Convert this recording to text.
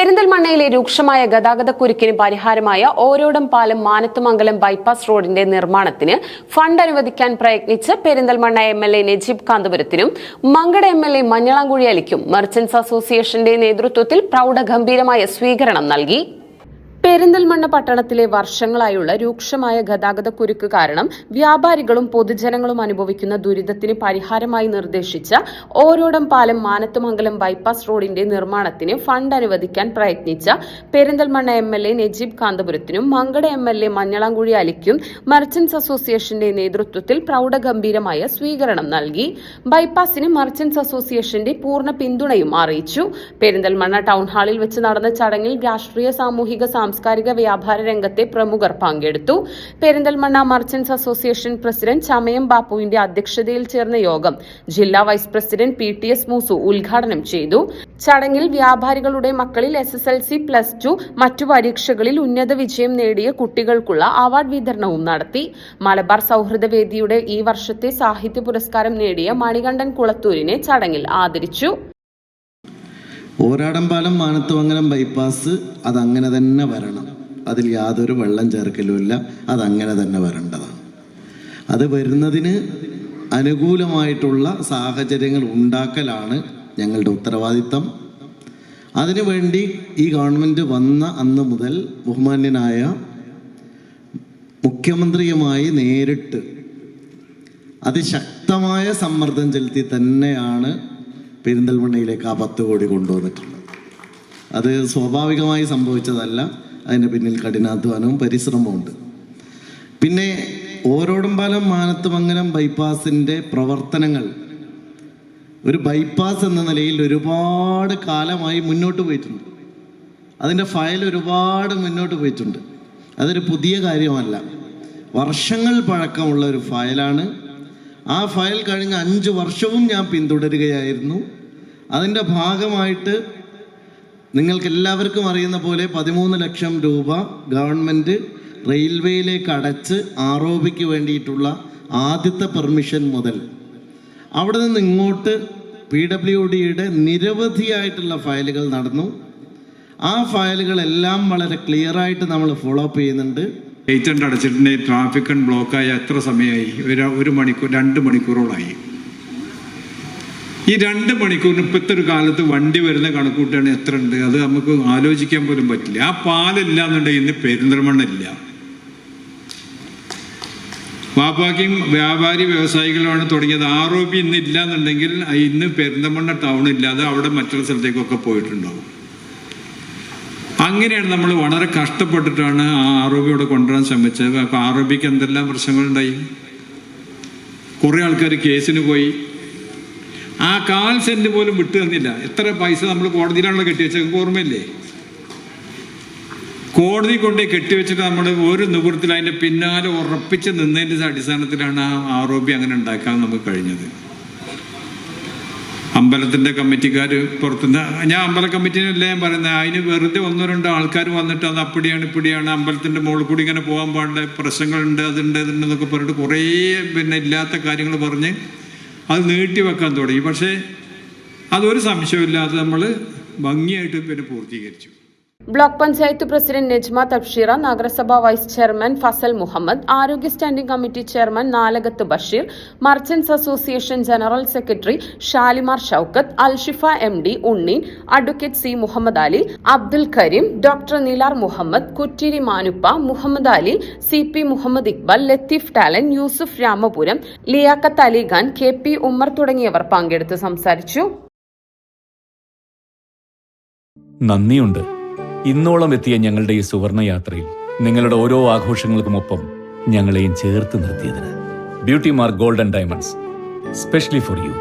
പെരിന്തൽമണ്ണയിലെ രൂക്ഷമായ ഗതാഗതക്കുരുക്കിന് പരിഹാരമായ ഓരോടം പാലം മാനത്തുമംഗലം ബൈപ്പാസ് റോഡിന്റെ നിർമ്മാണത്തിന് ഫണ്ട് അനുവദിക്കാൻ പ്രയത്നിച്ച് പെരിന്തൽമണ്ണ എംഎൽഎ നജീബ് കാന്തപുരത്തിനും മങ്കട എംഎൽഎ മഞ്ഞളാംകുഴി അലിക്കും മർച്ചന്റ്സ് അസോസിയേഷന്റെ നേതൃത്വത്തിൽ പ്രൗഢഗംഭീരമായ സ്വീകരണം നൽകി. പെരിന്തൽമണ്ണ പട്ടണത്തിലെ വർഷങ്ങളായുള്ള രൂക്ഷമായ ഗതാഗതക്കുരുക്ക് കാരണം വ്യാപാരികളും പൊതുജനങ്ങളും അനുഭവിക്കുന്ന ദുരിതത്തിന് പരിഹാരമായി നിർദ്ദേശിച്ച ഓരോടം പാലം മാനത്തുമംഗലം ബൈപ്പാസ് റോഡിന്റെ നിർമ്മാണത്തിന് ഫണ്ട് അനുവദിക്കാൻ പ്രയത്നിച്ച പെരിന്തൽമണ്ണ എംഎൽഎ നജീബ് കാന്തപുരത്തിനും മങ്കട എംഎൽഎ മഞ്ഞളാംകുഴി അലിക്കും മർച്ചന്റ്സ് അസോസിയേഷന്റെ നേതൃത്വത്തിൽ പ്രൗഢഗംഭീരമായ സ്വീകരണം നൽകി. ബൈപ്പാസിന് മർച്ചന്റ്സ് അസോസിയേഷന്റെ പൂർണ്ണ പിന്തുണയും അറിയിച്ചു. പെരിന്തൽമണ്ണ ടൗൺ ഹാളിൽ വെച്ച് നടന്ന ചടങ്ങിൽ രാഷ്ട്രീയ സാമൂഹിക സാംസ്കാരിക വ്യാപാര രംഗത്തെ പ്രമുഖർ പങ്കെടുത്തു. പെരിന്തൽമണ്ണ മർച്ചന്റ്സ് അസോസിയേഷൻ പ്രസിഡന്റ് ചമയം ബാപ്പുവിന്റെ അധ്യക്ഷതയിൽ ചേർന്ന യോഗം ജില്ലാ വൈസ് പ്രസിഡന്റ് PTS മൂസു ഉദ്ഘാടനം ചെയ്തു. ചടങ്ങിൽ വ്യാപാരികളുടെ മക്കളിൽ SSLC, +2 മറ്റു പരീക്ഷകളിൽ ഉന്നത വിജയം നേടിയ കുട്ടികൾക്കുള്ള അവാർഡ് വിതരണവും നടത്തി. മലബാർ സൗഹൃദ വേദിയുടെ ഈ വർഷത്തെ സാഹിത്യ പുരസ്കാരം നേടിയ മണികണ്ഠൻ കുളത്തൂരിനെ ചടങ്ങിൽ ആദരിച്ചു. ഓരാടംപാലം മാനത്തുമംഗലം ബൈപ്പാസ് അതങ്ങനെ തന്നെ വരണം. അതിൽ യാതൊരു വെള്ളം ചേർക്കലുമില്ല. അതങ്ങനെ തന്നെ വരേണ്ടതാണ്. അത് വരുന്നതിന് അനുകൂലമായിട്ടുള്ള സാഹചര്യങ്ങൾ ഉണ്ടാക്കലാണ് ഞങ്ങളുടെ ഉത്തരവാദിത്തം. അതിനുവേണ്ടി ഈ ഗവൺമെൻറ് വന്ന അന്ന് മുതൽ ബഹുമാന്യനായ മുഖ്യമന്ത്രിയുമായി നേരിട്ട് അതിശക്തമായ സമ്മർദ്ദം ചെലുത്തി തന്നെയാണ് പെരിന്തൽമണ്ണയിലേക്ക് ആ 10 കോടി കൊണ്ടുവന്നിട്ടുള്ളത്. അത് സ്വാഭാവികമായി സംഭവിച്ചതല്ല. അതിന് പിന്നിൽ കഠിനാധ്വാനവും പരിശ്രമവും ഉണ്ട്. പിന്നെ ഓരോടംപാലം മാനത്തുമംഗലം ബൈപ്പാസിൻ്റെ പ്രവർത്തനങ്ങൾ ഒരു ബൈപ്പാസ് എന്ന നിലയിൽ ഒരുപാട് കാലമായി മുന്നോട്ട് പോയിട്ടുണ്ട്. അതിൻ്റെ ഫയൽ ഒരുപാട് മുന്നോട്ട് പോയിട്ടുണ്ട്. അതൊരു പുതിയ കാര്യമല്ല. വർഷങ്ങൾ പഴക്കമുള്ള ഒരു ഫയലാണ്. ആ ഫയൽ കഴിഞ്ഞ 5 വർഷവും ഞാൻ പിന്തുടരുകയായിരുന്നു. അതിൻ്റെ ഭാഗമായിട്ട് നിങ്ങൾക്ക് എല്ലാവർക്കും അറിയുന്ന പോലെ 13 ലക്ഷം രൂപ ഗവൺമെൻറ് റെയിൽവേയിലേക്ക് അടച്ച് ആർഒബിക്ക് വേണ്ടിയിട്ടുള്ള ആദ്യത്തെ പെർമിഷൻ മുതൽ അവിടെ നിന്ന് ഇങ്ങോട്ട് PWDയുടെ നിരവധിയായിട്ടുള്ള ഫയലുകൾ നടന്നു. ആ ഫയലുകളെല്ലാം വളരെ ക്ലിയറായിട്ട് നമ്മൾ ഫോളോ അപ്പ് ചെയ്യുന്നുണ്ട്. പേറ്റന്റ് അടച്ചിട്ടുണ്ടെങ്കിൽ ട്രാഫിക് ബ്ലോക്കായ എത്ര സമയമായി? 1 മണിക്കൂർ 2 മണിക്കൂറോളായി. ഈ 2 മണിക്കൂറിന് ഇപ്പോഴത്തെ ഒരു കാലത്ത് വണ്ടി വരുന്ന കണക്കൂട്ടാണ് എത്ര ഉണ്ട്? അത് നമുക്ക് ആലോചിക്കാൻ പോലും പറ്റില്ല. ആ പാലില്ല എന്നുണ്ടെങ്കിൽ ഇന്ന് പെരിന്തൽമണ്ണ ഇല്ല. വാപ്പാക്കിയും വ്യാപാരി വ്യവസായികളുമാണ് തുടങ്ങിയത്. ROB ഇന്ന് ഇല്ല എന്നുണ്ടെങ്കിൽ ഇന്ന് പെരിന്തൽമണ്ണ ടൗൺ ഇല്ലാതെ അവിടെ മറ്റുള്ള സ്ഥലത്തേക്കൊക്കെ പോയിട്ടുണ്ടാവും. അങ്ങനെയാണ് നമ്മൾ വളരെ കഷ്ടപ്പെട്ടിട്ടാണ് ആ ROBയോടെ കൊണ്ടുവരാൻ ശ്രമിച്ചത്. അപ്പോൾ ROBക്ക് എന്തെല്ലാം പ്രശ്നങ്ങളുണ്ടായി. കുറേ ആൾക്കാർ കേസിന് പോയി. ആ 1/4 സെന്റ് പോലും വിട്ടു തന്നില്ല. എത്ര പൈസ നമ്മൾ കോടതിയിലാണല്ലോ കെട്ടിവെച്ചത്, ഓർമ്മയില്ലേ? കോടതി കൊണ്ടേ കെട്ടിവെച്ചിട്ട് നമ്മൾ ഒരു നിവൃത്തിൽ അതിൻ്റെ പിന്നാലെ ഉറപ്പിച്ച് നിന്നതിൻ്റെ അടിസ്ഥാനത്തിലാണ് ആ ROB അങ്ങനെ ഉണ്ടാക്കാൻ നമുക്ക് കഴിഞ്ഞത്. അമ്പലത്തിൻ്റെ കമ്മിറ്റിക്കാർ പുറത്തുനിന്ന്, ഞാൻ അമ്പല കമ്മിറ്റിനല്ലേ ഞാൻ പറയുന്നത്, അതിന് വെറുതെ 1-2 ആൾക്കാർ വന്നിട്ട് അത് അപ്പടിയാണ് ഇപ്പടിയാണ് അമ്പലത്തിൻ്റെ മുകളിൽ കൂടി ഇങ്ങനെ പോകാൻ പാടില്ല, പ്രശ്നങ്ങളുണ്ട്, അതുണ്ട് എന്നൊക്കെ പറഞ്ഞിട്ട് കുറേ ഇല്ലാത്ത കാര്യങ്ങൾ പറഞ്ഞ് അത് നീട്ടി വെക്കാൻ തുടങ്ങി. പക്ഷേ അതൊരു സംശയമില്ലാതെ നമ്മൾ ഭംഗിയായിട്ട് പൂർത്തീകരിച്ചു. ബ്ലോക്ക് പഞ്ചായത്ത് പ്രസിഡന്റ് നജ്മ തബ്ഷീറ, നഗരസഭാ വൈസ് ചെയർമാൻ ഫസൽ മുഹമ്മദ്, ആരോഗ്യ standing committee chairman Nalakath Basheer, merchants association general secretary Shalimar Shoukath, Alshifa MD Unneen, advocate C Muhammad Ali, Abdul Kareem, doctor Nilar Muhammad, Kuttiri Manuppa, Muhammad Ali, CP Muhammad Iqbal, Latheef Talan, Yusuf Ramapuram, Liyakath Alikhan, KP Ummer തുടങ്ങിയവർ പങ്കെടുത്ത് സംസാരിച്ചു. നന്ദിയുണ്ട്. ഇന്നോളം എത്തിയ ഞങ്ങളുടെ ഈ സുവർണയാത്രയിൽ നിങ്ങളുടെ ഓരോ ആഘോഷങ്ങൾക്കുമൊപ്പം ഞങ്ങളെയും ചേർത്ത് നിർത്തിയതിന്. Beauty Mark Gold and Diamonds, specially for U.